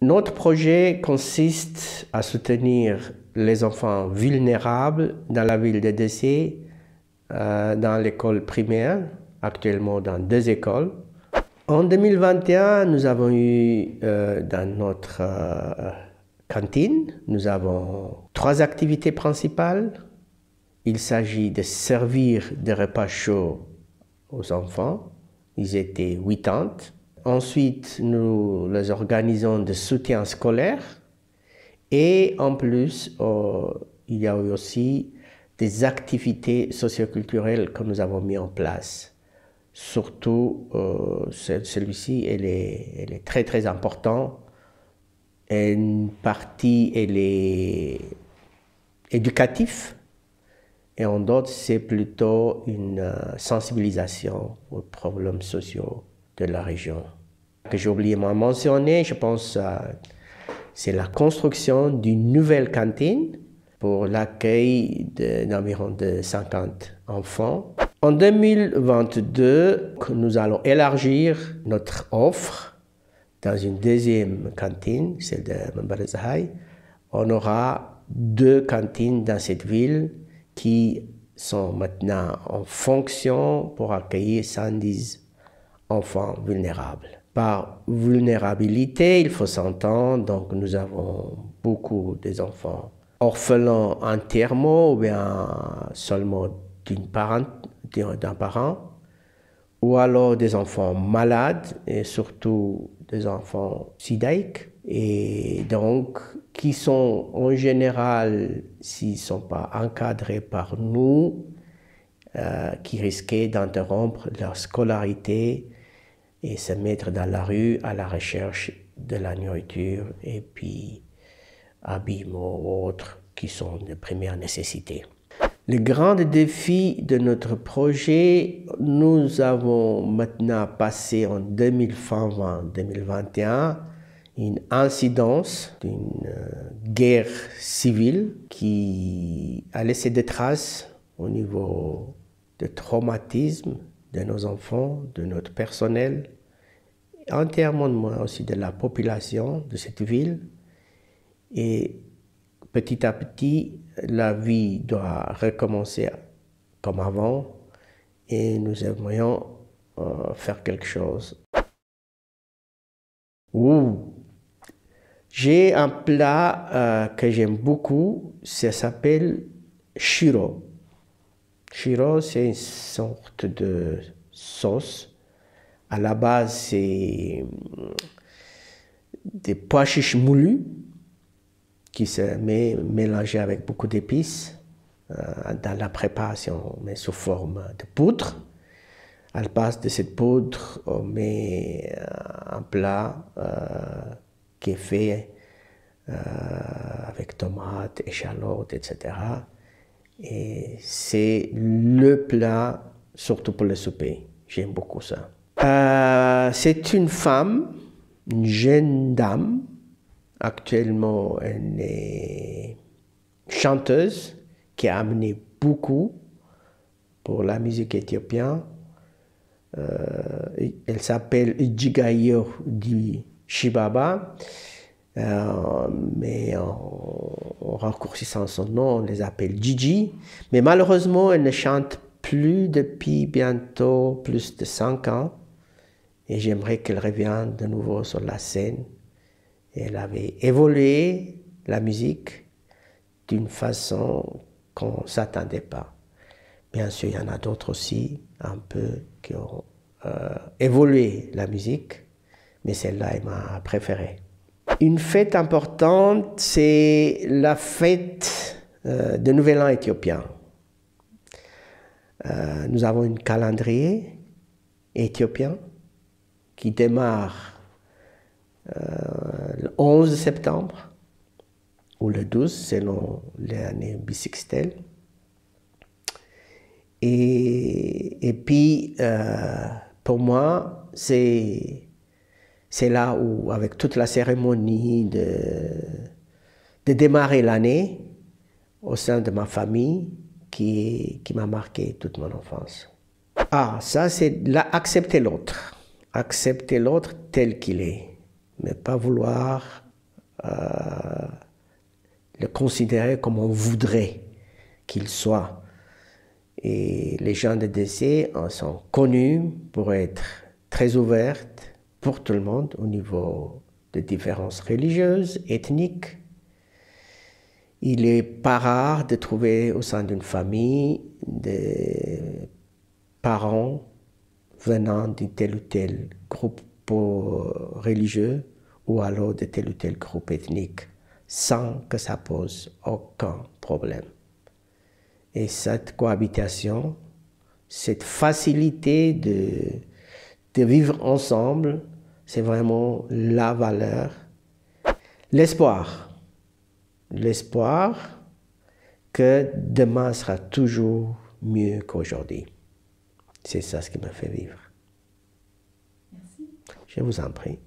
Notre projet consiste à soutenir les enfants vulnérables dans la ville de Dessé, dans l'école primaire, actuellement dans 2 écoles. En 2021, nous avons eu dans notre cantine, nous avons 3 activités principales. Il s'agit de servir des repas chauds aux enfants. Ils étaient 80. Ensuite, nous les organisons de soutien scolaire. Et en plus, il y a eu aussi des activités socioculturelles que nous avons mis en place. Surtout, celui-ci, elle est très très important. Une partie, elle est éducative. Et en d'autres, c'est plutôt une sensibilisation aux problèmes sociaux de la région. Que j'ai oublié de mentionner, je pense, c'est la construction d'une nouvelle cantine pour l'accueil d'environ 50 enfants. En 2022, nous allons élargir notre offre dans une deuxième cantine, celle de Mbarazahaï. On aura 2 cantines dans cette ville qui sont maintenant en fonction pour accueillir 110 enfants vulnérables. Par vulnérabilité, il faut s'entendre, donc nous avons beaucoup d'enfants orphelins entièrement ou bien seulement d'un parent, ou alors des enfants malades et surtout des enfants sidaïques, et donc qui sont en général, s'ils ne sont pas encadrés par nous, qui risquaient d'interrompre leur scolarité et se mettre dans la rue à la recherche de la nourriture et puis habillements ou autres qui sont de première nécessité. Le grand défi de notre projet, nous avons maintenant passé en 2020-2021 une incidence d'une guerre civile qui a laissé des traces au niveau de traumatisme de nos enfants, de notre personnel, entièrement aussi de la population de cette ville. Et petit à petit, la vie doit recommencer comme avant et nous aimerions faire quelque chose. J'ai un plat que j'aime beaucoup, ça s'appelle shiro. Shiro, c'est une sorte de sauce. À la base, c'est des pois chiches moulus qui se mélangés avec beaucoup d'épices dans la préparation, mais sous forme de poudre. À la base de cette poudre, on met un plat qui est fait avec tomates, échalotes, etc. Et c'est le plat, surtout pour le souper. J'aime beaucoup ça. C'est une femme, une jeune dame. Actuellement, elle est chanteuse qui a amené beaucoup pour la musique éthiopienne. Elle s'appelle Jigayo di Shibaba. Mais en raccourcissant son nom, on les appelle Gigi. Mais malheureusement, elle ne chante plus depuis bientôt plus de 5 ans. Et j'aimerais qu'elle revienne de nouveau sur la scène. Et elle avait évolué la musique d'une façon qu'on ne s'attendait pas. Bien sûr, il y en a d'autres aussi, un peu, qui ont évolué la musique. Mais celle-là est ma préférée. Une fête importante, c'est la fête de Nouvel An éthiopien. Nous avons un calendrier éthiopien qui démarre le 11 septembre ou le 12 selon l'année bissextile. Et puis, pour moi, c'est là où, avec toute la cérémonie de démarrer l'année au sein de ma famille qui m'a marqué toute mon enfance. Ça c'est accepter l'autre. Accepter l'autre tel qu'il est, mais pas vouloir le considérer comme on voudrait qu'il soit. Et les gens de DC en sont connus pour être très ouvertes pour tout le monde au niveau de différences religieuses, ethniques. Il n'est pas rare de trouver au sein d'une famille des parents venant d'un tel ou tel groupe religieux ou alors de tel ou tel groupe ethnique, sans que ça pose aucun problème. Et cette cohabitation, cette facilité de vivre ensemble, c'est vraiment la valeur. L'espoir que demain sera toujours mieux qu'aujourd'hui. C'est ça ce qui me fait vivre. Merci. Je vous en prie.